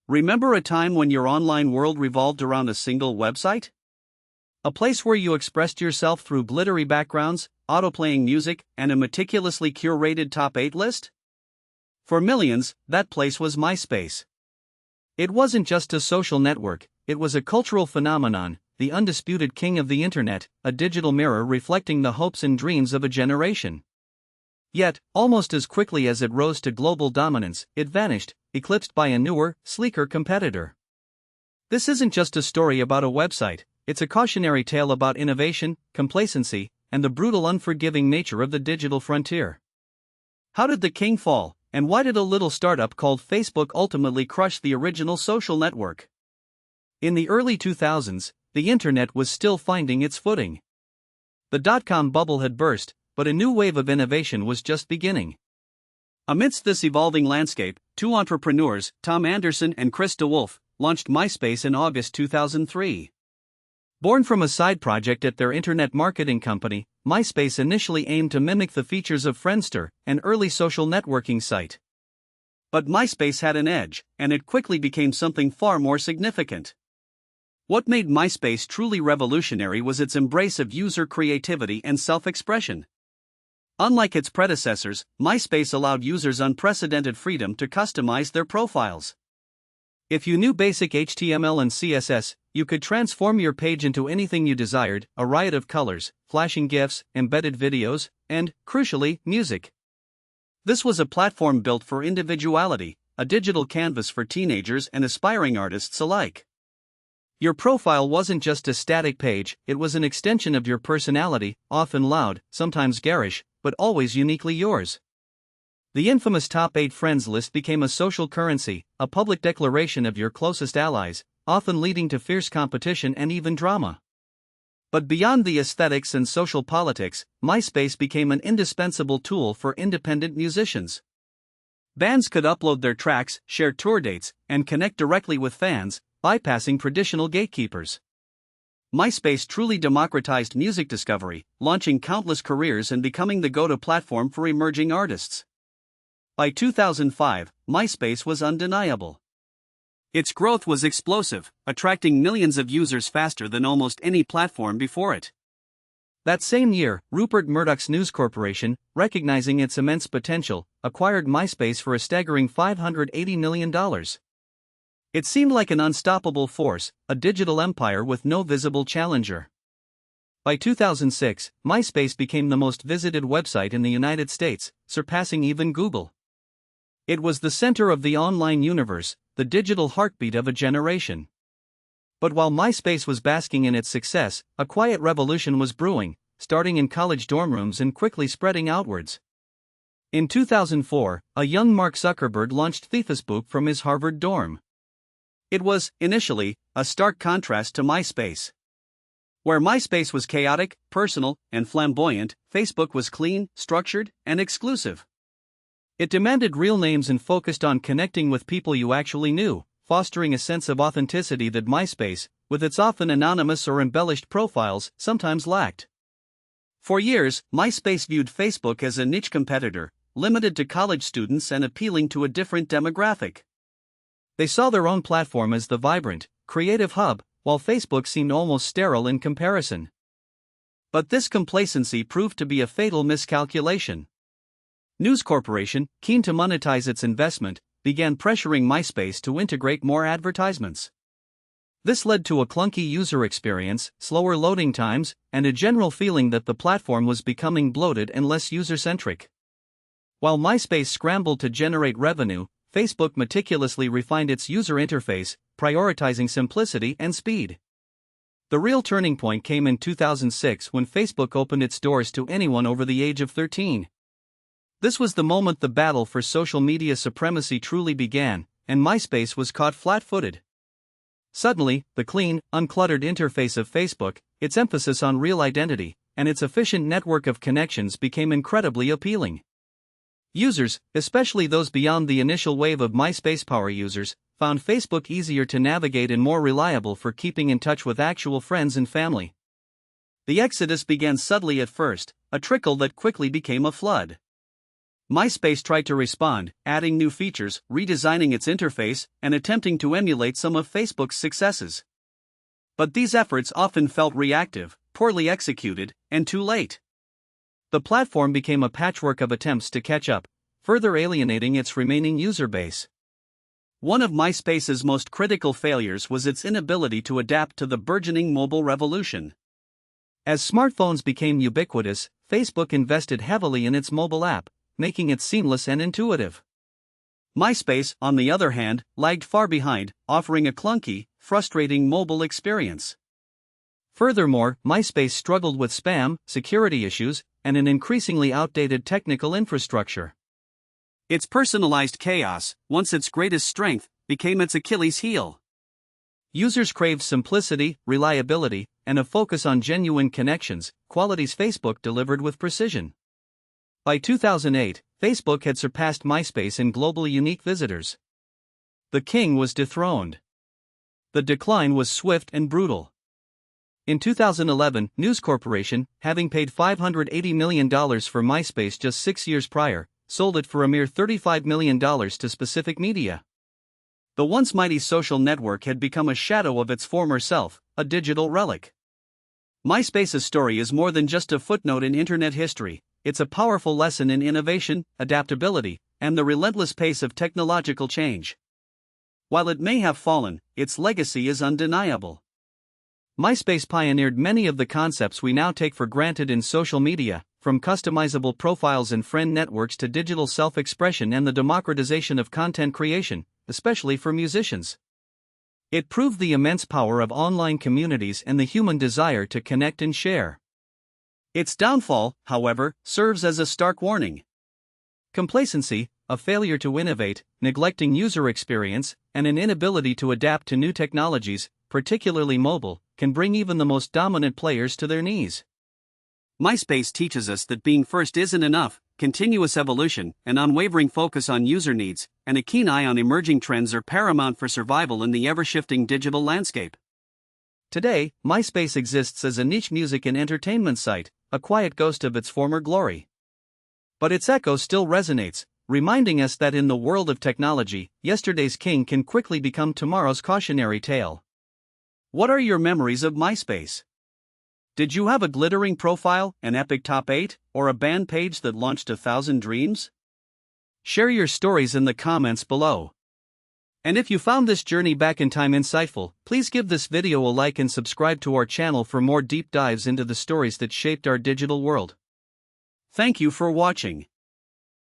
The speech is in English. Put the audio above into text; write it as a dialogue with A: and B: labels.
A: Remember a time when your online world revolved around a single website? A place where you expressed yourself through glittery backgrounds, auto-playing music, and a meticulously curated top 8 list? For millions, that place was MySpace. It wasn't just a social network, it was a cultural phenomenon, the undisputed king of the internet, a digital mirror reflecting the hopes and dreams of a generation. Yet, almost as quickly as it rose to global dominance, it vanished, eclipsed by a newer, sleeker competitor. This isn't just a story about a website, it's a cautionary tale about innovation, complacency, and the brutal unforgiving nature of the digital frontier. How did the king fall, and why did a little startup called Facebook ultimately crush the original social network? In the early 2000s, the internet was still finding its footing. The dot-com bubble had burst, but a new wave of innovation was just beginning. Amidst this evolving landscape, two entrepreneurs, Tom Anderson and Chris DeWolf, launched MySpace in August 2003. Born from a side project at their internet marketing company, MySpace initially aimed to mimic the features of Friendster, an early social networking site. But MySpace had an edge, and it quickly became something far more significant. What made MySpace truly revolutionary was its embrace of user creativity and self-expression. Unlike its predecessors, MySpace allowed users unprecedented freedom to customize their profiles. If you knew basic HTML and CSS, you could transform your page into anything you desired, a riot of colors, flashing GIFs, embedded videos, and, crucially, music. This was a platform built for individuality, a digital canvas for teenagers and aspiring artists alike. Your profile wasn't just a static page, it was an extension of your personality, often loud, sometimes garish, but always uniquely yours. The infamous Top 8 Friends list became a social currency, a public declaration of your closest allies, often leading to fierce competition and even drama. But beyond the aesthetics and social politics, MySpace became an indispensable tool for independent musicians. Bands could upload their tracks, share tour dates, and connect directly with fans, bypassing traditional gatekeepers. MySpace truly democratized music discovery, launching countless careers and becoming the go-to platform for emerging artists. By 2005, MySpace was undeniable. Its growth was explosive, attracting millions of users faster than almost any platform before it. That same year, Rupert Murdoch's News Corporation, recognizing its immense potential, acquired MySpace for a staggering $580 million. It seemed like an unstoppable force, a digital empire with no visible challenger. By 2006, MySpace became the most visited website in the United States, surpassing even Google. It was the center of the online universe, the digital heartbeat of a generation. But while MySpace was basking in its success, a quiet revolution was brewing, starting in college dorm rooms and quickly spreading outwards. In 2004, a young Mark Zuckerberg launched Facebook from his Harvard dorm. It was, initially, a stark contrast to MySpace. Where MySpace was chaotic, personal, and flamboyant, Facebook was clean, structured, and exclusive. It demanded real names and focused on connecting with people you actually knew, fostering a sense of authenticity that MySpace, with its often anonymous or embellished profiles, sometimes lacked. For years, MySpace viewed Facebook as a niche competitor, limited to college students and appealing to a different demographic. They saw their own platform as the vibrant, creative hub, while Facebook seemed almost sterile in comparison. But this complacency proved to be a fatal miscalculation. News Corporation, keen to monetize its investment, began pressuring MySpace to integrate more advertisements. This led to a clunky user experience, slower loading times, and a general feeling that the platform was becoming bloated and less user-centric. While MySpace scrambled to generate revenue, Facebook meticulously refined its user interface, prioritizing simplicity and speed. The real turning point came in 2006 when Facebook opened its doors to anyone over the age of 13. This was the moment the battle for social media supremacy truly began, and MySpace was caught flat-footed. Suddenly, the clean, uncluttered interface of Facebook, its emphasis on real identity, and its efficient network of connections became incredibly appealing. Users, especially those beyond the initial wave of MySpace power users, found Facebook easier to navigate and more reliable for keeping in touch with actual friends and family. The exodus began subtly at first, a trickle that quickly became a flood. MySpace tried to respond, adding new features, redesigning its interface, and attempting to emulate some of Facebook's successes. But these efforts often felt reactive, poorly executed, and too late. The platform became a patchwork of attempts to catch up, further alienating its remaining user base. One of MySpace's most critical failures was its inability to adapt to the burgeoning mobile revolution. As smartphones became ubiquitous, Facebook invested heavily in its mobile app, making it seamless and intuitive. MySpace, on the other hand, lagged far behind, offering a clunky, frustrating mobile experience. Furthermore, MySpace struggled with spam, security issues, and an increasingly outdated technical infrastructure. Its personalized chaos, once its greatest strength, became its Achilles heel. Users craved simplicity, reliability, and a focus on genuine connections, qualities Facebook delivered with precision. By 2008, Facebook had surpassed MySpace in globally unique visitors. The king was dethroned. The decline was swift and brutal. In 2011, News Corporation, having paid $580 million for MySpace just 6 years prior, sold it for a mere $35 million to Specific Media. The once mighty social network had become a shadow of its former self, a digital relic. MySpace's story is more than just a footnote in internet history, it's a powerful lesson in innovation, adaptability, and the relentless pace of technological change. While it may have fallen, its legacy is undeniable. MySpace pioneered many of the concepts we now take for granted in social media, from customizable profiles and friend networks to digital self-expression and the democratization of content creation, especially for musicians. It proved the immense power of online communities and the human desire to connect and share. Its downfall, however, serves as a stark warning. Complacency, a failure to innovate, neglecting user experience, and an inability to adapt to new technologies, particularly mobile, can bring even the most dominant players to their knees. MySpace teaches us that being first isn't enough. Continuous evolution, an unwavering focus on user needs, and a keen eye on emerging trends are paramount for survival in the ever-shifting digital landscape. Today, MySpace exists as a niche music and entertainment site, a quiet ghost of its former glory. But its echo still resonates, reminding us that in the world of technology, yesterday's king can quickly become tomorrow's cautionary tale. What are your memories of MySpace? Did you have a glittering profile, an epic top 8, or a band page that launched 1,000 dreams? Share your stories in the comments below. And if you found this journey back in time insightful, please give this video a like and subscribe to our channel for more deep dives into the stories that shaped our digital world. Thank you for watching.